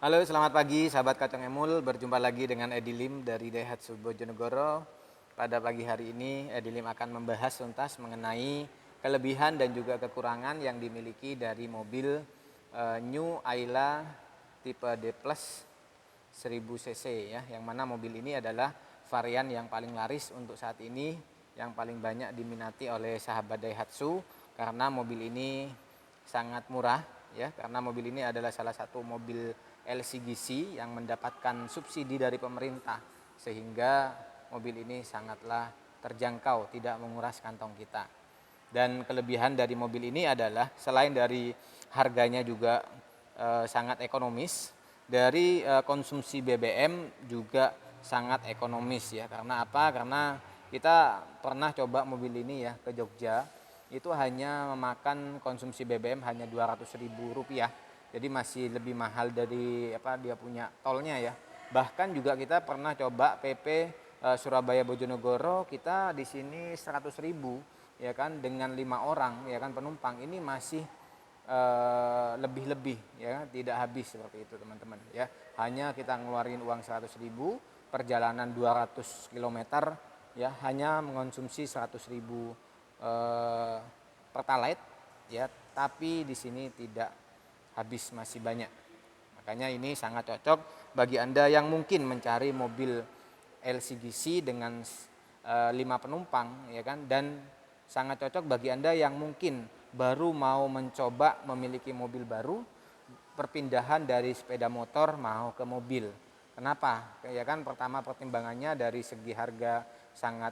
Halo, selamat pagi sahabat Kacang Emul. Berjumpa lagi dengan Edi Lim dari Daihatsu Bojonegoro. Pada pagi hari ini Edi Lim akan membahas tuntas mengenai kelebihan dan juga kekurangan yang dimiliki dari mobil New Ayla tipe D Plus 1000 cc ya, yang mana mobil ini adalah varian yang paling laris untuk saat ini, yang paling banyak diminati oleh sahabat Daihatsu karena mobil ini sangat murah ya, karena mobil ini adalah salah satu mobil LCGC yang mendapatkan subsidi dari pemerintah, sehingga mobil ini sangatlah terjangkau, tidak menguras kantong kita. Dan kelebihan dari mobil ini adalah selain dari harganya juga sangat ekonomis, dari konsumsi BBM juga sangat ekonomis ya. Karena apa? Karena kita pernah coba mobil ini ya ke Jogja, itu hanya memakan konsumsi BBM hanya Rp200.000. Jadi masih lebih mahal dari dia punya tolnya ya. Bahkan juga kita pernah coba PP Surabaya Bojonegoro, kita di sini 100.000 ya kan, dengan 5 orang ya kan penumpang, ini masih lebih-lebih ya, tidak habis seperti itu teman-teman ya. Hanya kita ngeluarin uang 100.000, perjalanan 200 km ya, hanya mengonsumsi 100.000 pertalite ya, tapi di sini tidak habis, masih banyak. Makanya ini sangat cocok bagi Anda yang mungkin mencari mobil LCGC dengan 5 penumpang ya kan, dan sangat cocok bagi Anda yang mungkin baru mau mencoba memiliki mobil baru, perpindahan dari sepeda motor mau ke mobil. Kenapa? Ya kan, pertama pertimbangannya dari segi harga sangat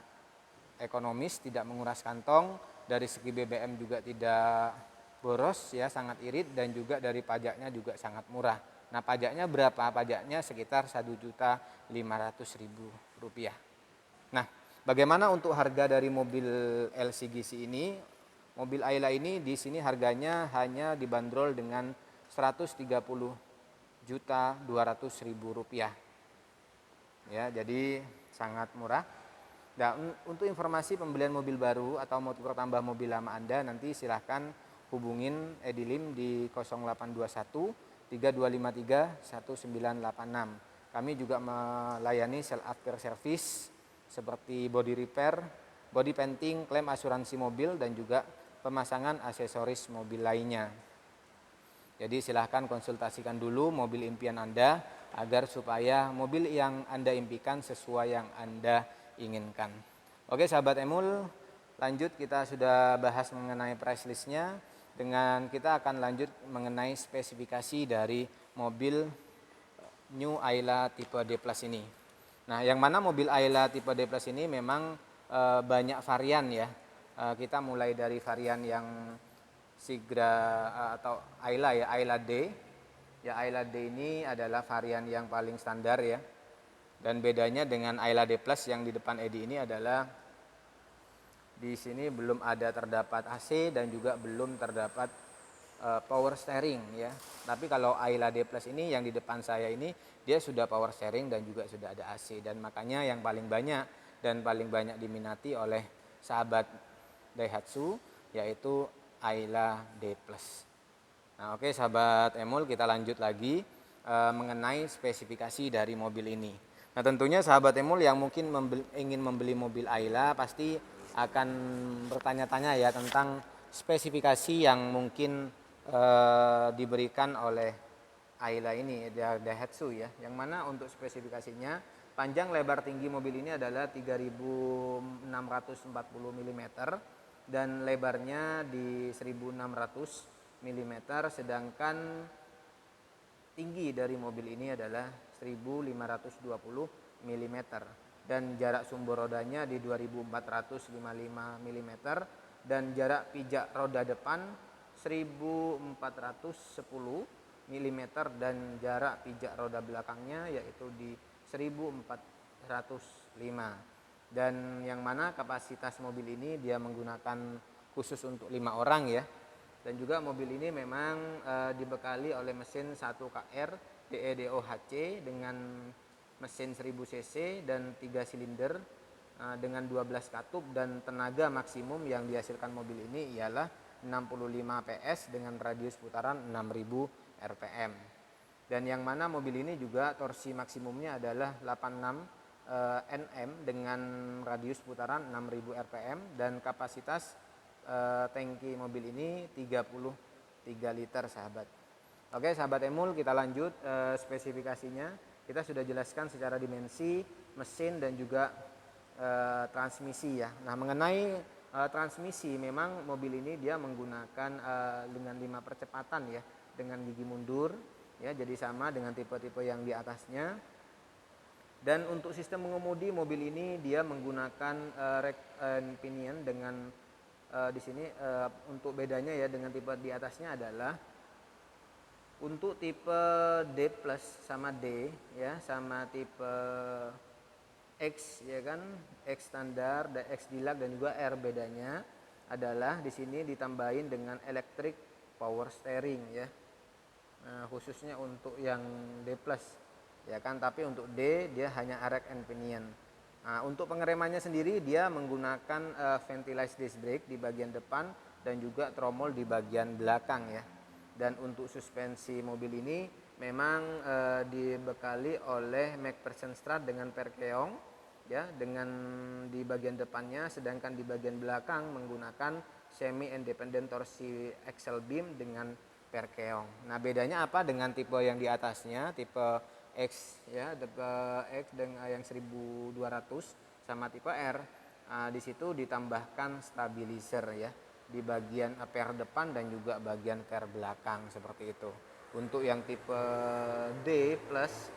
ekonomis, tidak menguras kantong, dari segi BBM juga tidak boros ya, sangat irit, dan juga dari pajaknya juga sangat murah. Nah, pajaknya berapa? Pajaknya sekitar Rp1.500.000. Nah, bagaimana untuk harga dari mobil LCGC ini? Mobil Ayla ini di sini harganya hanya dibanderol dengan Rp130.200.000 ya, jadi sangat murah. Nah, untuk informasi pembelian mobil baru atau mau tukar tambah mobil lama Anda, nanti silahkan hubungin Edi Lim di 0821 3253 1986. Kami juga melayani sell after service seperti body repair, body painting, klaim asuransi mobil, dan juga pemasangan aksesoris mobil lainnya. Jadi silahkan konsultasikan dulu mobil impian Anda agar supaya mobil yang Anda impikan sesuai yang Anda inginkan. Oke sahabat Emul, lanjut, kita sudah bahas mengenai price listnya. Dengan kita akan lanjut mengenai spesifikasi dari mobil New Ayla tipe D Plus ini. Nah, yang mana mobil Ayla tipe D Plus ini memang banyak varian ya. Kita mulai dari varian yang Sigra atau Ayla ya, Ayla D. Ya, Ayla D ini adalah varian yang paling standar ya. Dan bedanya dengan Ayla D Plus yang di depan Edi ini adalah di sini belum ada terdapat AC dan juga belum terdapat power steering ya. Tapi kalau Ayla D Plus ini yang di depan saya ini, dia sudah power steering dan juga sudah ada AC, dan makanya yang paling banyak dan paling banyak diminati oleh sahabat Daihatsu yaitu Ayla D Plus. Nah, oke sahabat Emul, kita lanjut lagi mengenai spesifikasi dari mobil ini. Nah, tentunya sahabat Emul yang mungkin ingin membeli mobil Ayla pasti akan bertanya-tanya ya tentang spesifikasi yang mungkin diberikan oleh Ayla ini, Daihatsu ya. Yang mana untuk spesifikasinya, panjang lebar tinggi mobil ini adalah 3640 mm dan lebarnya di 1600 mm, sedangkan tinggi dari mobil ini adalah 1520 mm, dan jarak sumber rodanya di 2455 mm, dan jarak pijak roda depan 1410 mm, dan jarak pijak roda belakangnya yaitu di 1405. Dan yang mana kapasitas mobil ini dia menggunakan khusus untuk 5 orang ya. Dan juga mobil ini memang dibekali oleh mesin 1KR DEDOHC dengan mesin 1000 cc dan 3 silinder dengan 12 katup, dan tenaga maksimum yang dihasilkan mobil ini ialah 65 PS dengan radius putaran 6000 rpm. Dan yang mana mobil ini juga torsi maksimumnya adalah 86 Nm dengan radius putaran 6000 rpm dan kapasitas tangki mobil ini 33 liter sahabat. Oke sahabat Emul, kita lanjut spesifikasinya. Kita sudah jelaskan secara dimensi, mesin dan juga transmisi ya. Nah mengenai transmisi, memang mobil ini dia menggunakan dengan 5 percepatan ya, dengan gigi mundur ya, jadi sama dengan tipe-tipe yang di atasnya. Dan untuk sistem mengemudi mobil ini dia menggunakan rack and pinion dengan di sini untuk bedanya ya dengan tipe di atasnya adalah untuk tipe D plus sama D ya, sama tipe X ya kan, X standar, X deluxe dan juga R, bedanya adalah di sini ditambahin dengan electric power steering ya. Nah, khususnya untuk yang D plus ya kan, tapi untuk D dia hanya rack and pinion. Nah, untuk pengeremannya sendiri dia menggunakan ventilized disc brake di bagian depan dan juga tromol di bagian belakang ya. Dan untuk suspensi mobil ini memang dibekali oleh McPherson Strut dengan perkeong ya, dengan di bagian depannya, sedangkan di bagian belakang menggunakan semi independent torsi axle beam dengan perkeong. Nah bedanya apa dengan tipe yang di atasnya, tipe X ya, tipe X dengan yang 1200 sama tipe R. Di situ ditambahkan stabilizer ya di bagian per depan dan juga bagian per belakang seperti itu. Untuk yang tipe D plus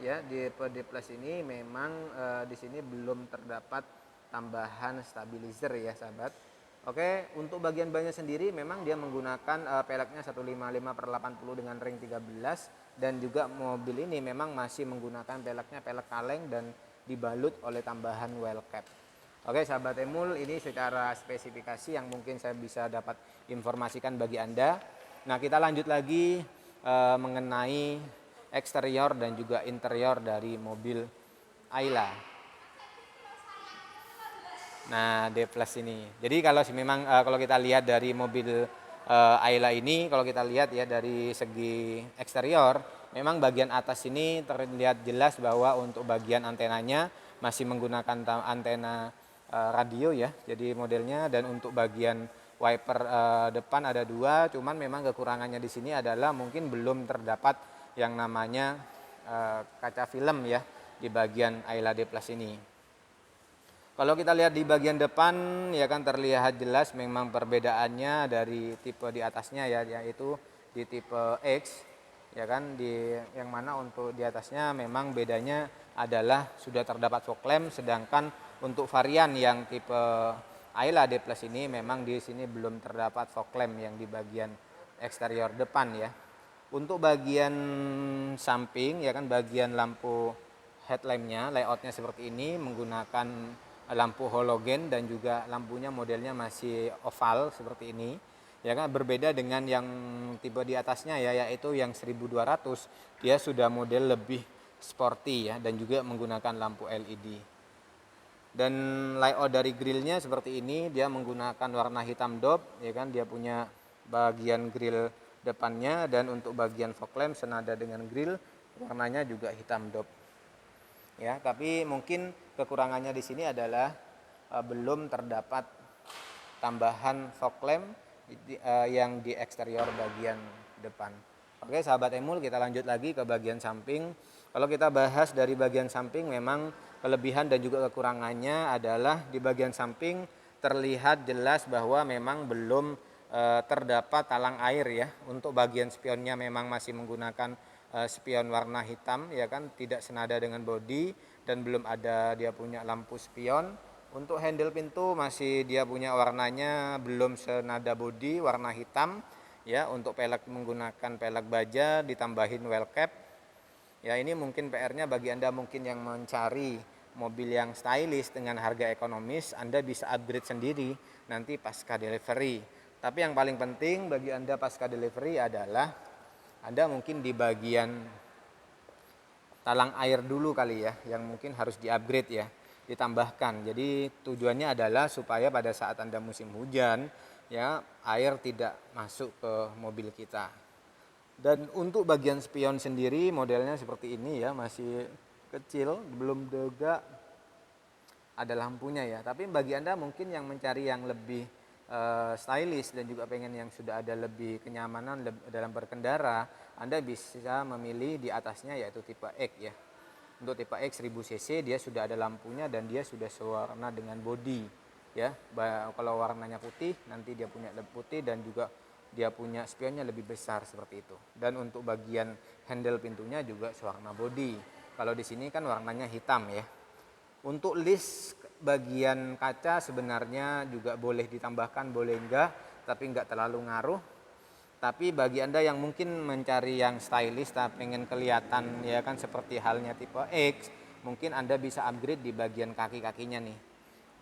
ya, tipe D plus ini memang di sini belum terdapat tambahan stabilizer ya sahabat. Oke, untuk bagian bannya sendiri memang dia menggunakan peleknya 155/80 dengan ring 13 dan juga mobil ini memang masih menggunakan peleknya pelek kaleng dan dibalut oleh tambahan well cap. Oke sahabat Emul, ini secara spesifikasi yang mungkin saya bisa dapat informasikan bagi Anda. Nah kita lanjut lagi mengenai eksterior dan juga interior dari mobil Ayla. Nah, D plus ini. Jadi kalau memang kalau kita lihat dari mobil Ayla ini, kalau kita lihat ya dari segi eksterior, memang bagian atas ini terlihat jelas bahwa untuk bagian antenanya masih menggunakan antena radio ya. Jadi modelnya, dan untuk bagian wiper depan ada 2, cuman memang kekurangannya di sini adalah mungkin belum terdapat yang namanya kaca film ya di bagian Ayla D plus ini. Kalau kita lihat di bagian depan ya kan terlihat jelas memang perbedaannya dari tipe di atasnya ya, yaitu di tipe X ya kan, di yang mana untuk di atasnya memang bedanya adalah sudah terdapat fog lamp, sedangkan untuk varian yang tipe Ayla D Plus ini memang di sini belum terdapat fog lamp yang di bagian eksterior depan ya. Untuk bagian samping ya kan, bagian lampu headlampnya layoutnya seperti ini, menggunakan lampu halogen dan juga lampunya modelnya masih oval seperti ini ya kan, berbeda dengan yang tipe di atasnya ya, yaitu yang 1200 dia sudah model lebih sporty ya dan juga menggunakan lampu LED. Dan layout dari grillnya seperti ini, dia menggunakan warna hitam dop ya kan, dia punya bagian grill depannya, dan untuk bagian fog lamp senada dengan grill warnanya juga hitam dop ya. Tapi mungkin kekurangannya di sini adalah belum terdapat tambahan fog lamp yang di eksterior bagian depan. Oke sahabat Emul, kita lanjut lagi ke bagian samping. Kalau kita bahas dari bagian samping, memang kelebihan dan juga kekurangannya adalah di bagian samping terlihat jelas bahwa memang belum terdapat talang air ya. Untuk bagian spionnya memang masih menggunakan spion warna hitam ya kan, tidak senada dengan bodi, dan belum ada dia punya lampu spion. Untuk handle pintu masih dia punya warnanya belum senada bodi, warna hitam ya. Untuk pelek menggunakan pelek baja ditambahin well cap ya. Ini mungkin PR-nya bagi Anda mungkin yang mencari mobil yang stylish dengan harga ekonomis, Anda bisa upgrade sendiri nanti pasca delivery. Tapi yang paling penting bagi Anda pasca delivery adalah Anda mungkin di bagian talang air dulu kali ya, yang mungkin harus di-upgrade ya, ditambahkan. Jadi tujuannya adalah supaya pada saat Anda musim hujan ya, air tidak masuk ke mobil kita. Dan untuk bagian spion sendiri modelnya seperti ini ya, masih kecil, belum juga ada lampunya ya. Tapi bagi Anda mungkin yang mencari yang lebih stylish dan juga pengen yang sudah ada lebih kenyamanan dalam berkendara, Anda bisa memilih di atasnya yaitu tipe X ya. Untuk tipe X 1000 cc dia sudah ada lampunya dan dia sudah sewarna dengan bodi ya. Kalau warnanya putih nanti dia punya putih dan juga dia punya spionnya lebih besar seperti itu. Dan untuk bagian handle pintunya juga sewarna bodi. Kalau di sini kan warnanya hitam ya. Untuk list bagian kaca sebenarnya juga boleh ditambahkan, boleh enggak, tapi enggak terlalu ngaruh. Tapi bagi Anda yang mungkin mencari yang stylish tapi pengen kelihatan ya kan seperti halnya tipe X, mungkin Anda bisa upgrade di bagian kaki-kakinya nih.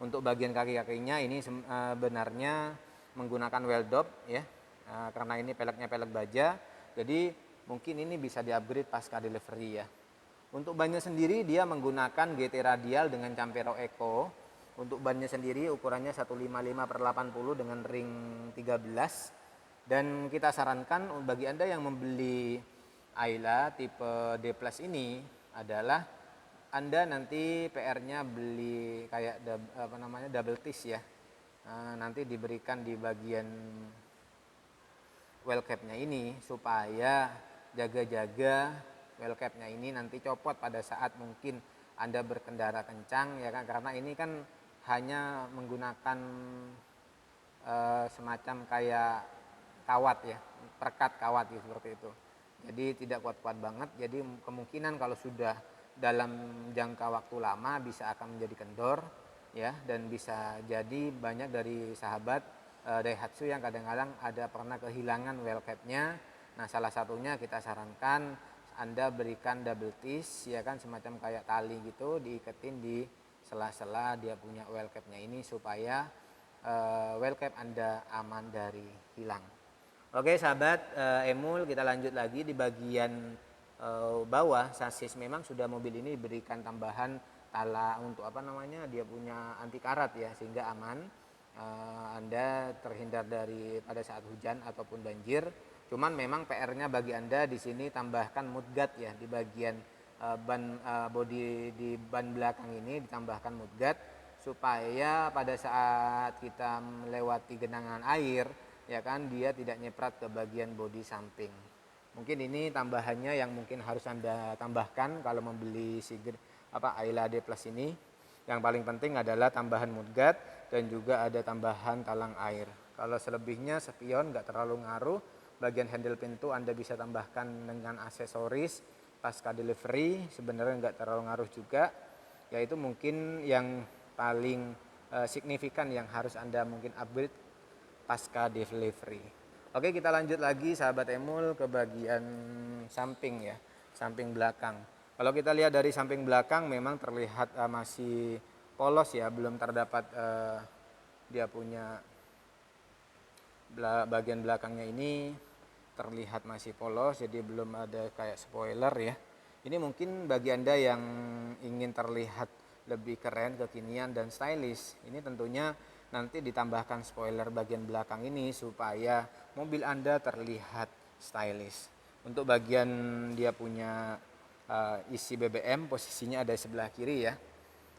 Untuk bagian kaki-kakinya ini sebenarnya menggunakan well dop ya. Karena ini peleknya pelek baja, jadi mungkin ini bisa di-upgrade pasca delivery ya. Untuk bannya sendiri dia menggunakan GT radial dengan Campero Eco. Untuk bannya sendiri ukurannya 155/80 dengan ring 13. Dan kita sarankan bagi Anda yang membeli Ayla tipe D Plus ini adalah Anda nanti PR-nya beli kayak double tiss ya. Nanti diberikan di bagian well cap-nya ini supaya jaga-jaga well cap-nya ini nanti copot pada saat mungkin Anda berkendara kencang ya kan, karena ini kan hanya menggunakan semacam kayak kawat ya, perekat kawat gitu, seperti itu. Jadi tidak kuat-kuat banget, jadi kemungkinan kalau sudah dalam jangka waktu lama bisa akan menjadi kendor ya, dan bisa jadi banyak dari sahabat Daihatsu yang kadang-kadang ada pernah kehilangan well cap-nya. Nah, salah satunya kita sarankan Anda berikan double tiss ya kan, semacam kayak tali gitu diiketin di sela-sela dia punya well cap-nya ini supaya well cap Anda aman dari hilang. Oke sahabat Emul, kita lanjut lagi di bagian bawah sasis. Memang sudah mobil ini diberikan tambahan tala untuk dia punya anti karat ya, sehingga aman. Anda terhindar dari pada saat hujan ataupun banjir. Cuman memang PR-nya bagi Anda di sini tambahkan mudguard ya, di bagian ban bodi di ban belakang ini ditambahkan mudguard supaya pada saat kita melewati genangan air ya kan dia tidak nyeprat ke bagian bodi samping. Mungkin ini tambahannya yang mungkin harus Anda tambahkan kalau membeli Ayla D Plus ini. Yang paling penting adalah tambahan mudguard dan juga ada tambahan talang air. Kalau selebihnya spion nggak terlalu ngaruh. Bagian handle pintu Anda bisa tambahkan dengan aksesoris pasca delivery, sebenarnya nggak terlalu ngaruh juga. Yaitu mungkin yang paling signifikan yang harus Anda mungkin upgrade pasca delivery. Oke, kita lanjut lagi sahabat Emul ke bagian samping ya, samping belakang. Kalau kita lihat dari samping belakang memang terlihat masih polos ya, belum terdapat dia punya bagian belakangnya ini terlihat masih polos, jadi belum ada kayak spoiler ya. Ini mungkin bagi Anda yang ingin terlihat lebih keren, kekinian dan stylish, ini tentunya nanti ditambahkan spoiler bagian belakang ini supaya mobil Anda terlihat stylish. Untuk bagian dia punya isi BBM posisinya ada di sebelah kiri ya.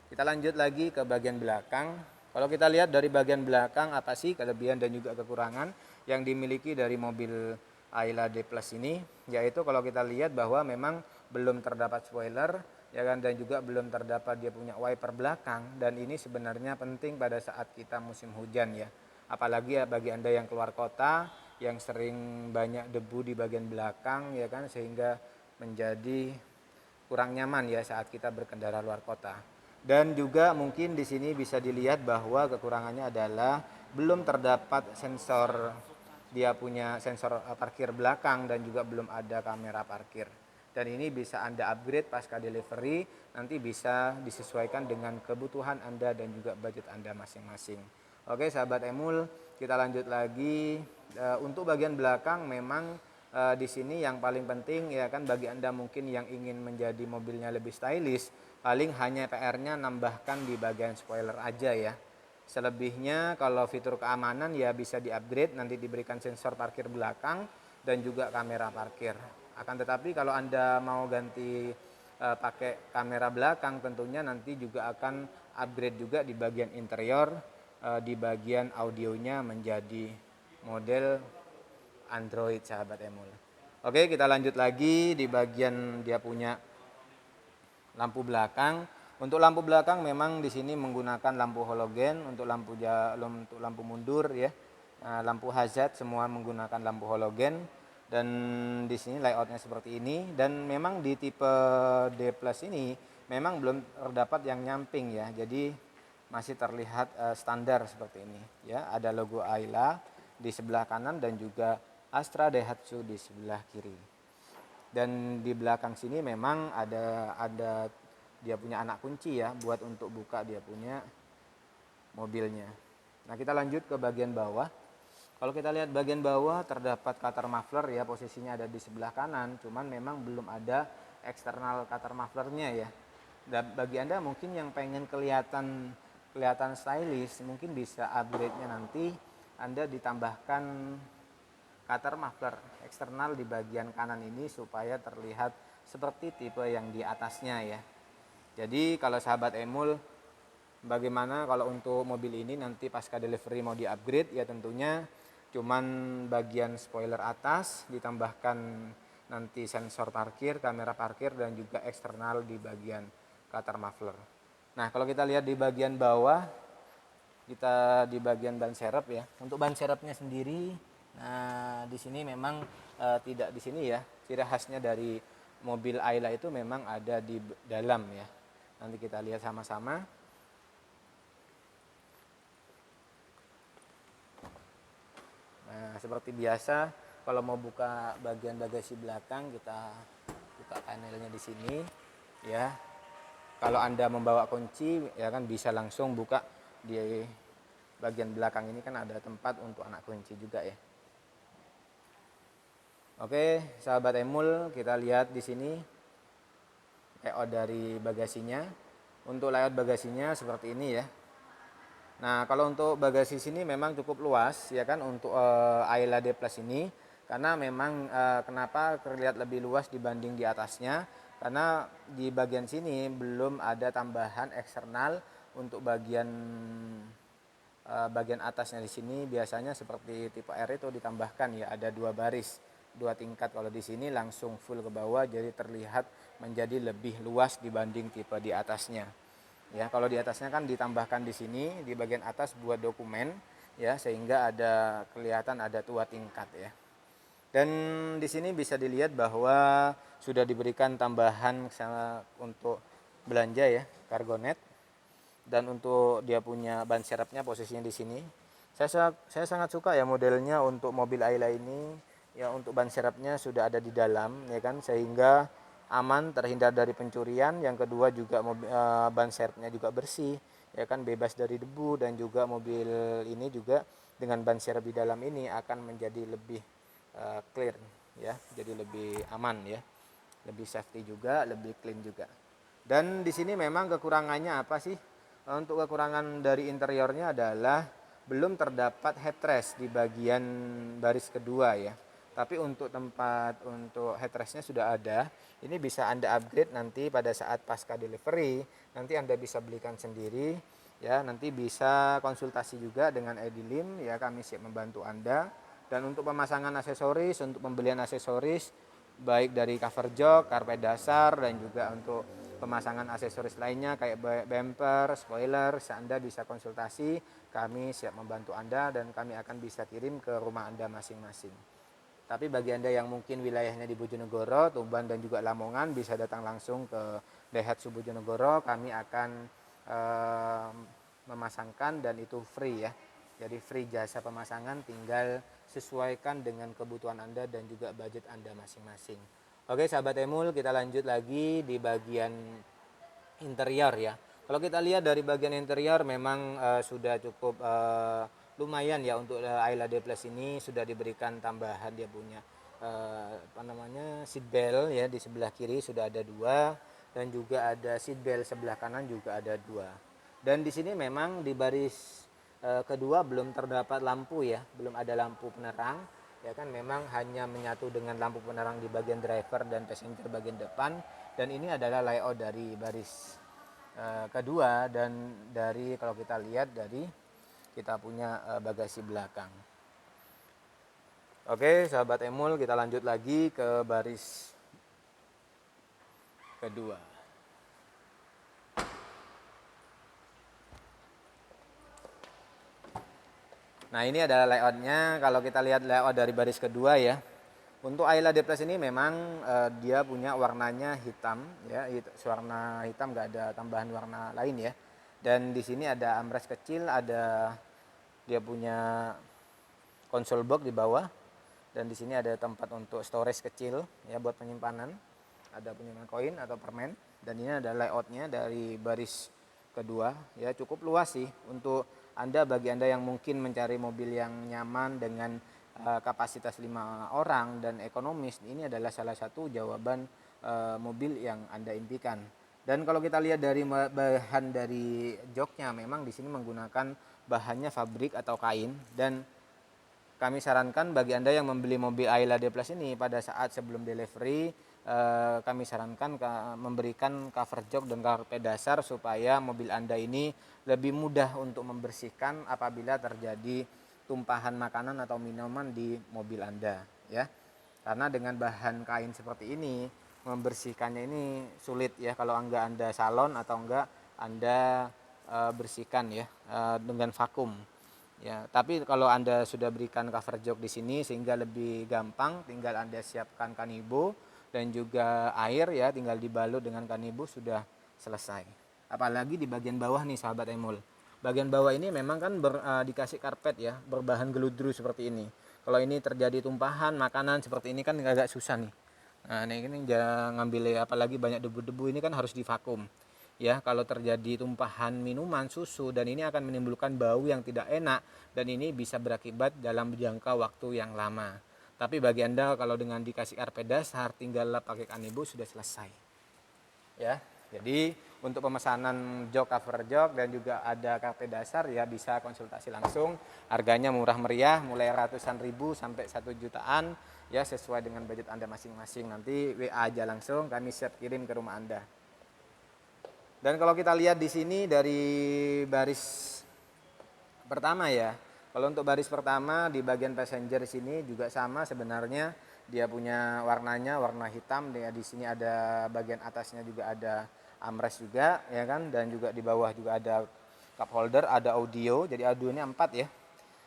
Kita lanjut lagi ke bagian belakang. Kalau kita lihat dari bagian belakang apa sih kelebihan dan juga kekurangan yang dimiliki dari mobil Ayla D Plus ini, yaitu kalau kita lihat bahwa memang belum terdapat spoiler ya kan, dan juga belum terdapat dia punya wiper belakang, dan ini sebenarnya penting pada saat kita musim hujan ya. Apalagi ya bagi Anda yang keluar kota yang sering banyak debu di bagian belakang ya kan, sehingga menjadi kurang nyaman ya saat kita berkendara luar kota. Dan juga mungkin di sini bisa dilihat bahwa kekurangannya adalah belum terdapat sensor, dia punya sensor parkir belakang dan juga belum ada kamera parkir. Dan ini bisa Anda upgrade pasca delivery, nanti bisa disesuaikan dengan kebutuhan Anda dan juga budget Anda masing-masing. Oke sahabat Emul, kita lanjut lagi. Untuk bagian belakang memang di sini yang paling penting ya kan, bagi Anda mungkin yang ingin menjadi mobilnya lebih stylish, paling hanya PR-nya nambahkan di bagian spoiler aja ya. Selebihnya kalau fitur keamanan ya bisa di-upgrade, nanti diberikan sensor parkir belakang dan juga kamera parkir. Akan tetapi kalau Anda mau ganti pakai kamera belakang, tentunya nanti juga akan upgrade juga di bagian interior, di bagian audionya menjadi model Android, sahabat Emul. Oke, kita lanjut lagi di bagian dia punya lampu belakang. Untuk lampu belakang memang di sini menggunakan lampu halogen, untuk lampu mundur ya. Nah, lampu hazard semua menggunakan lampu halogen, dan di sini layoutnya seperti ini. Dan memang di tipe D Plus ini memang belum terdapat yang nyamping ya. Jadi masih terlihat standar seperti ini ya. Ada logo Ayla di sebelah kanan dan juga Astra Daihatsu di sebelah kiri. Dan di belakang sini memang ada dia punya anak kunci ya, buat untuk buka dia punya mobilnya. Nah, kita lanjut ke bagian bawah. Kalau kita lihat bagian bawah terdapat cutter muffler ya, posisinya ada di sebelah kanan, cuman memang belum ada eksternal cutter mufflernya ya. Dan bagi Anda mungkin yang pengen kelihatan stylish, mungkin bisa upgrade-nya nanti Anda ditambahkan cutter muffler eksternal di bagian kanan ini supaya terlihat seperti tipe yang di atasnya ya. Jadi kalau sahabat Emul, bagaimana kalau untuk mobil ini nanti pasca delivery mau di-upgrade ya, tentunya cuman bagian spoiler atas ditambahkan nanti sensor parkir, kamera parkir, dan juga eksternal di bagian cutter muffler. Nah, kalau kita lihat di bagian bawah, kita di bagian ban serep ya. Untuk ban serepnya sendiri, nah di sini memang tidak di sini ya. Ciri khasnya dari mobil Ayla itu memang ada di dalam ya. Nanti kita lihat sama-sama. Nah, seperti biasa kalau mau buka bagian bagasi belakang, kita buka panelnya di sini ya. Kalau Anda membawa kunci ya kan bisa langsung buka di bagian belakang ini, kan ada tempat untuk anak kunci juga ya. Oke, sahabat Emul, kita lihat di sini layout dari bagasinya. Untuk layout bagasinya seperti ini ya. Nah, kalau untuk bagasi sini memang cukup luas ya kan untuk Ayla D Plus ini, karena memang kenapa terlihat lebih luas dibanding di atasnya, karena di bagian sini belum ada tambahan eksternal untuk bagian atasnya. Di sini biasanya seperti tipe R itu ditambahkan ya, ada 2 baris, 2 tingkat. Kalau di sini langsung full ke bawah, jadi terlihat menjadi lebih luas dibanding tipe di atasnya. Ya, kalau di atasnya kan ditambahkan di sini di bagian atas buat dokumen ya, sehingga ada kelihatan ada 2 tingkat ya. Dan di sini bisa dilihat bahwa sudah diberikan tambahan untuk belanja ya, kargonet. Dan untuk dia punya ban serepnya posisinya di sini. Saya sangat suka ya modelnya untuk mobil Ayla ini ya. Untuk ban serepnya sudah ada di dalam ya kan, sehingga aman, terhindar dari pencurian. Yang kedua juga ban serepnya juga bersih ya kan, bebas dari debu. Dan juga mobil ini juga dengan ban serep di dalam ini akan menjadi lebih clear ya, jadi lebih aman ya, lebih safety juga, lebih clean juga. Dan di sini memang kekurangannya apa sih? Untuk kekurangan dari interiornya adalah belum terdapat headrest di bagian baris kedua ya. Tapi untuk tempat untuk headrestnya sudah ada. Ini bisa Anda upgrade nanti pada saat pasca delivery. Nanti Anda bisa belikan sendiri ya. Nanti bisa konsultasi juga dengan Edilim ya. Kami siap membantu Anda. Dan untuk pemasangan aksesoris, untuk pembelian aksesoris baik dari cover jok, karpet dasar, dan juga untuk pemasangan aksesoris lainnya kayak bumper, spoiler, Anda bisa konsultasi, kami siap membantu Anda dan kami akan bisa kirim ke rumah Anda masing-masing. Tapi bagi Anda yang mungkin wilayahnya di Bojonegoro, Tuban, dan juga Lamongan, bisa datang langsung ke Daihatsu Bojonegoro. Kami akan memasangkan dan itu free ya. Jadi free jasa pemasangan, tinggal sesuaikan dengan kebutuhan Anda dan juga budget Anda masing-masing. Oke sahabat Emul, kita lanjut lagi di bagian interior ya. Kalau kita lihat dari bagian interior memang sudah cukup lumayan ya. Untuk Ayla D Plus ini sudah diberikan tambahan, dia punya seat belt ya, di sebelah kiri sudah ada 2, dan juga ada seat belt sebelah kanan juga ada 2. Dan di sini memang di baris kedua belum terdapat lampu ya, belum ada lampu penerang. ya kan, memang hanya menyatu dengan lampu penerang di bagian driver dan passenger bagian depan. Dan ini adalah layout dari baris kedua, dan dari kalau kita lihat dari kita punya bagasi belakang. Oke sahabat Emul, kita lanjut lagi ke baris kedua. Nah ini adalah layoutnya. Kalau kita lihat layout dari baris kedua ya, untuk Ayla D Plus ini memang dia punya warnanya hitam ya, warna hitam, nggak ada tambahan warna lain ya. Dan di sini ada armrest kecil, ada dia punya konsol box di bawah, dan di sini ada tempat untuk storage kecil ya buat penyimpanan, ada penyimpanan koin atau permen. Dan ini ada layoutnya dari baris kedua ya, cukup luas sih untuk bagi Anda yang mungkin mencari mobil yang nyaman dengan kapasitas 5 orang dan ekonomis. Ini adalah salah satu jawaban mobil yang Anda impikan. Dan kalau kita lihat dari bahan dari joknya, memang di sini menggunakan bahannya fabrik atau kain. Dan kami sarankan bagi Anda yang membeli mobil Ayla D Plus ini, pada saat sebelum delivery kami sarankan memberikan cover jok dan karpet dasar supaya mobil Anda ini lebih mudah untuk membersihkan apabila terjadi tumpahan makanan atau minuman di mobil Anda ya. Karena dengan bahan kain seperti ini, membersihkannya ini sulit ya kalau enggak Anda salon atau enggak Anda bersihkan ya dengan vakum. Ya, tapi kalau Anda sudah berikan cover jok di sini sehingga lebih gampang, tinggal Anda siapkan kanibo dan juga air ya, tinggal dibalut dengan kanibo sudah selesai. Apalagi di bagian bawah nih sahabat Emul. Bagian bawah ini memang kan dikasih karpet ya, berbahan geludru seperti ini. Kalau ini terjadi tumpahan makanan seperti ini kan agak susah nih. Nah, ini jangan ngambil apalagi banyak debu-debu, ini kan harus divakum. Ya, kalau terjadi tumpahan minuman, susu, dan ini akan menimbulkan bau yang tidak enak, dan ini bisa berakibat dalam jangka waktu yang lama. Tapi bagi Anda kalau dengan dikasih karpet dasar, tinggal pakai kanibo sudah selesai. Ya, jadi untuk pemesanan jok, cover jok, dan juga ada karpet dasar ya bisa konsultasi langsung. Harganya murah meriah, mulai ratusan ribu sampai 1 jutaan ya, sesuai dengan budget Anda masing-masing. Nanti WA aja langsung, kami siap kirim ke rumah Anda. Dan kalau kita lihat di sini dari baris pertama ya, kalau untuk baris pertama di bagian passenger sini juga sama sebenarnya, dia punya warnanya warna hitam. Di sini ada bagian atasnya juga ada armrest juga ya kan, dan juga di bawah juga ada cup holder, ada audio. Jadi audionya 4 ya.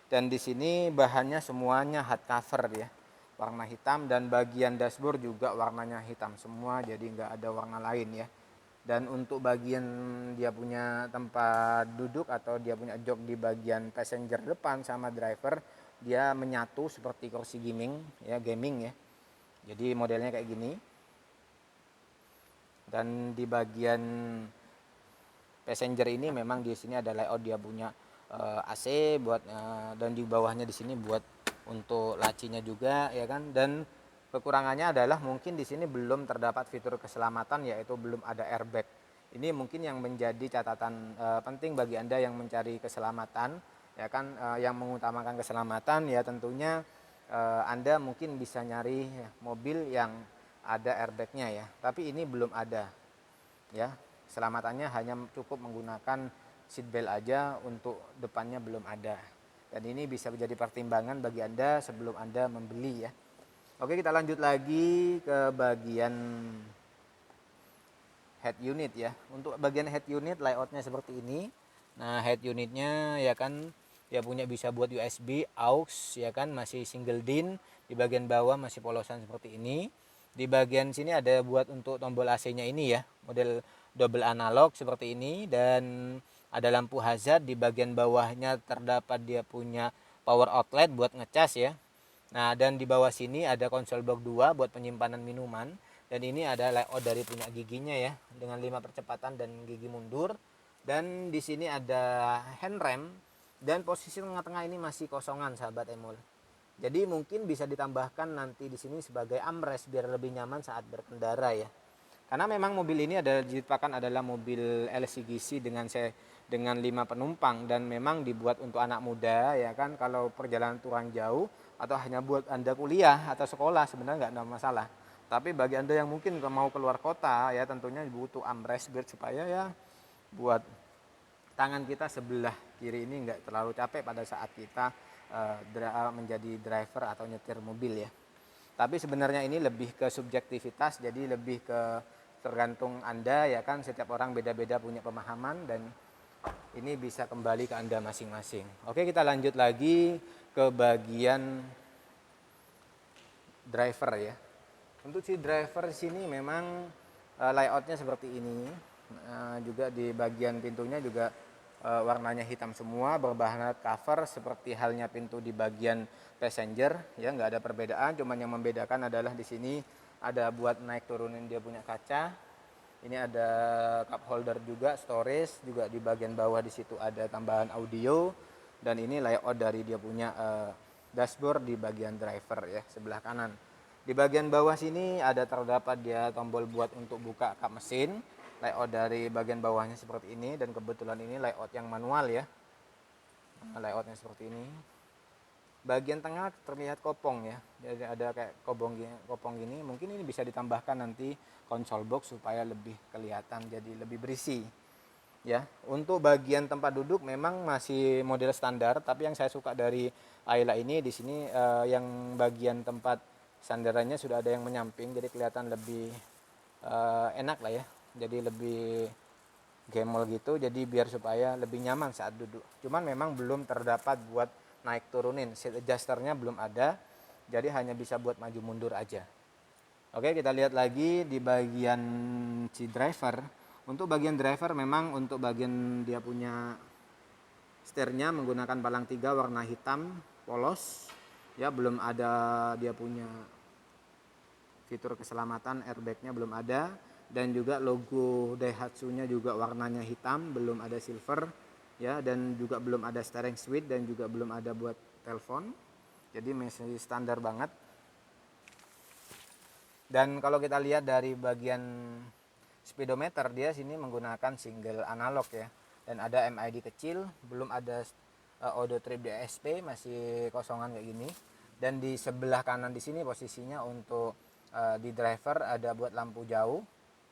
Dan di sini bahannya semuanya hard cover ya, warna hitam, dan bagian dashboard juga warnanya hitam semua, jadi nggak ada warna lain ya. Dan untuk bagian dia punya tempat duduk atau dia punya jok di bagian passenger depan sama driver, dia menyatu seperti kursi gaming ya, jadi modelnya kayak gini. Dan di bagian passenger ini memang di sini ada layout, dia punya AC buat dan di bawahnya di sini buat untuk lacinya juga ya kan. Dan kekurangannya adalah mungkin di sini belum terdapat fitur keselamatan, yaitu belum ada airbag. Ini mungkin yang menjadi catatan penting bagi Anda yang mencari keselamatan ya kan, yang mengutamakan keselamatan ya. Tentunya Anda mungkin bisa nyari mobil yang ada airbagnya ya, tapi ini belum ada ya. Keselamatannya hanya cukup menggunakan seatbelt aja, untuk depannya belum ada. Dan ini bisa menjadi pertimbangan bagi Anda sebelum Anda membeli ya. Oke, kita lanjut lagi ke bagian head unit ya. Untuk bagian head unit layoutnya seperti ini. Nah, head unitnya ya kan dia punya bisa buat USB, aux ya kan, masih single DIN. Di bagian bawah masih polosan seperti ini. Di bagian sini ada buat untuk tombol AC-nya ini ya, model double analog seperti ini. Dan ada lampu hazard. Di bagian bawahnya terdapat dia punya power outlet buat ngecas ya. Nah, dan di bawah sini ada konsol box 2 buat penyimpanan minuman. Dan ini ada layout dari punya giginya ya, dengan 5 percepatan dan gigi mundur. Dan di sini ada handrem, dan posisi tengah-tengah ini masih kosongan sahabat Emul. Jadi mungkin bisa ditambahkan nanti di sini sebagai armrest biar lebih nyaman saat berkendara ya. Karena memang mobil ini diciptakan adalah mobil LCGC dengan 5 penumpang dan memang dibuat untuk anak muda ya kan, kalau perjalanan kurang jauh atau hanya buat Anda kuliah atau sekolah sebenarnya nggak ada masalah. Tapi bagi Anda yang mungkin mau keluar kota ya tentunya butuh armrest berat supaya ya buat tangan kita sebelah kiri ini nggak terlalu capek pada saat kita menjadi driver atau nyetir mobil ya. Tapi sebenarnya ini lebih ke subjektivitas, jadi lebih ke tergantung Anda ya kan, setiap orang beda-beda punya pemahaman dan ini bisa kembali ke Anda masing-masing. Oke, kita lanjut lagi ke bagian driver ya. Untuk si driver sini memang layoutnya seperti ini. Juga di bagian pintunya juga warnanya hitam semua, berbahan cover seperti halnya pintu di bagian passenger ya, nggak ada perbedaan, cuman yang membedakan adalah di sini ada buat naik turunin dia punya kaca. Ini ada cup holder juga, storage juga di bagian bawah, di situ ada tambahan audio dan ini layout dari dia punya dashboard di bagian driver ya sebelah kanan. Di bagian bawah sini ada terdapat dia tombol buat untuk buka kap mesin. Layout dari bagian bawahnya seperti ini dan kebetulan ini layout yang manual ya. Layoutnya seperti ini. Bagian tengah terlihat kopong ya, jadi ada kayak kopong gini. Mungkin ini bisa ditambahkan nanti konsol box supaya lebih kelihatan, jadi lebih berisi ya. Untuk bagian tempat duduk memang masih model standar, tapi yang saya suka dari Ayla ini di sini yang bagian tempat sandarannya sudah ada yang menyamping, jadi kelihatan lebih enak lah ya, jadi lebih gemol gitu, jadi biar supaya lebih nyaman saat duduk. Cuman memang belum terdapat buat naik turunin, seat adjusternya belum ada, jadi hanya bisa buat maju mundur aja. Oke, kita lihat lagi di bagian si driver. Untuk bagian driver memang untuk bagian dia punya setirnya menggunakan palang 3 warna hitam polos ya, belum ada dia punya fitur keselamatan, airbagnya belum ada, dan juga logo Daihatsu-nya juga warnanya hitam, belum ada silver ya, dan juga belum ada steering switch dan juga belum ada buat telepon, jadi masih standar banget. Dan kalau kita lihat dari bagian speedometer, dia sini menggunakan single analog ya, dan ada MID kecil, belum ada auto trip DSP, masih kosongan kayak gini. Dan di sebelah kanan di sini posisinya untuk di driver ada buat lampu jauh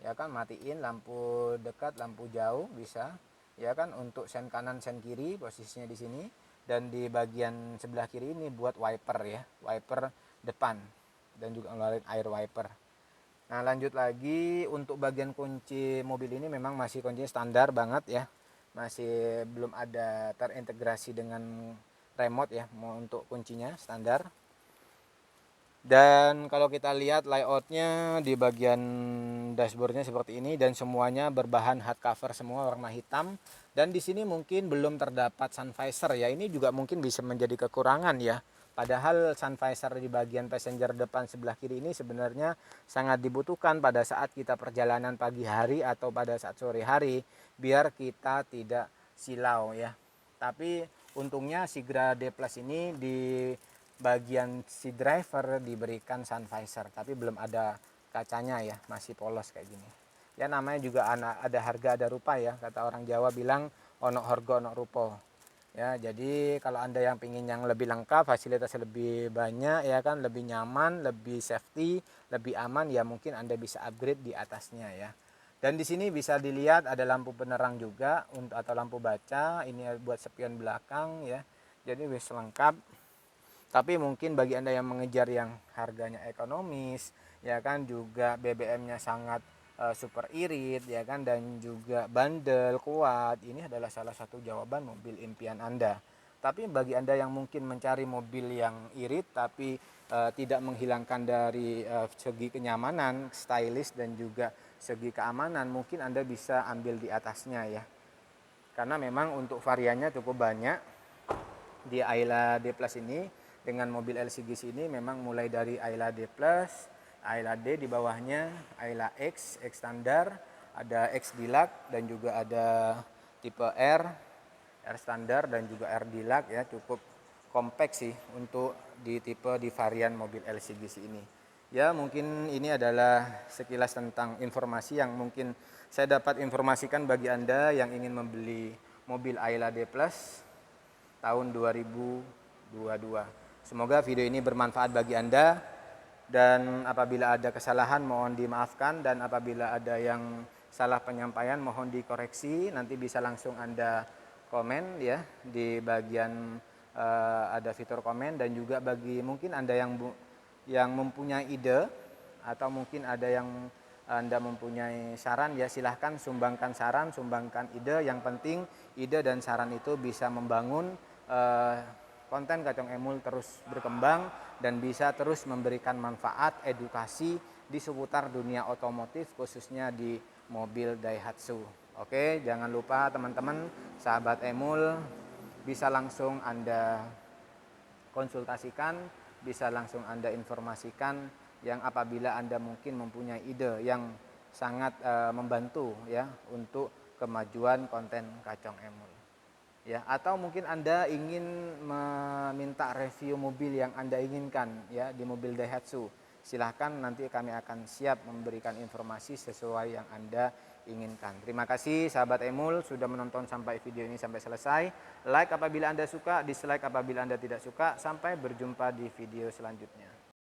ya kan, matiin lampu dekat, lampu jauh bisa ya kan, untuk sen kanan sen kiri posisinya di sini. Dan di bagian sebelah kiri ini buat wiper ya, wiper depan dan juga ngeluarin air wiper. Nah, lanjut lagi untuk bagian kunci mobil ini memang masih kunci standar banget ya, masih belum ada terintegrasi dengan remote ya, mau untuk kuncinya standar. Dan kalau kita lihat layoutnya di bagian dashboardnya seperti ini, dan semuanya berbahan hardcover semua warna hitam. Dan di sini mungkin belum terdapat sun visor ya, ini juga mungkin bisa menjadi kekurangan ya. Padahal sun visor di bagian passenger depan sebelah kiri ini sebenarnya sangat dibutuhkan pada saat kita perjalanan pagi hari atau pada saat sore hari, biar kita tidak silau ya. Tapi untungnya Sigra D Plus ini di bagian si driver diberikan sun visor, tapi belum ada kacanya ya, masih polos kayak gini ya. Namanya juga ada harga ada rupa ya, kata orang Jawa bilang ono harga ono rupa ya. Jadi kalau Anda yang pingin yang lebih lengkap, fasilitas lebih banyak ya kan, lebih nyaman, lebih safety, lebih aman ya, mungkin Anda bisa upgrade di atasnya ya. Dan di sini bisa dilihat ada lampu penerang juga untuk atau lampu baca, ini buat spion belakang ya, jadi wis lengkap. Tapi mungkin bagi Anda yang mengejar yang harganya ekonomis ya kan, juga BBM-nya sangat super irit ya kan, dan juga bandel kuat, ini adalah salah satu jawaban mobil impian Anda. Tapi bagi Anda yang mungkin mencari mobil yang irit tapi tidak menghilangkan dari segi kenyamanan, stylish dan juga segi keamanan, mungkin Anda bisa ambil di atasnya ya. Karena memang untuk variannya cukup banyak di Ayla D Plus ini. Dengan mobil LCGC ini memang mulai dari Ayla D Plus, Ayla D, di bawahnya Ayla X, X standar, ada X Deluxe dan juga ada tipe R, R standar dan juga R Deluxe ya, cukup kompak sih untuk di tipe di varian mobil LCGC ini. Ya, mungkin ini adalah sekilas tentang informasi yang mungkin saya dapat informasikan bagi Anda yang ingin membeli mobil Ayla D Plus tahun 2022. Semoga video ini bermanfaat bagi Anda, dan apabila ada kesalahan mohon dimaafkan, dan apabila ada yang salah penyampaian mohon dikoreksi. Nanti bisa langsung Anda komen ya di bagian ada fitur komen, dan juga bagi mungkin Anda yang mempunyai ide atau mungkin ada yang Anda mempunyai saran, ya silahkan sumbangkan saran, sumbangkan ide. Yang penting ide dan saran itu bisa membangun konten Kacong Emul terus berkembang dan bisa terus memberikan manfaat edukasi di seputar dunia otomotif, khususnya di mobil Daihatsu. Oke, jangan lupa teman-teman sahabat Emul, bisa langsung Anda konsultasikan, bisa langsung Anda informasikan yang apabila Anda mungkin mempunyai ide yang sangat membantu ya untuk kemajuan konten Kacong Emul. Ya, atau mungkin Anda ingin meminta review mobil yang Anda inginkan ya di mobil Daihatsu. Silahkan, nanti kami akan siap memberikan informasi sesuai yang Anda inginkan. Terima kasih sahabat Emul sudah menonton sampai video ini sampai selesai. Like apabila Anda suka, dislike apabila Anda tidak suka. Sampai berjumpa di video selanjutnya.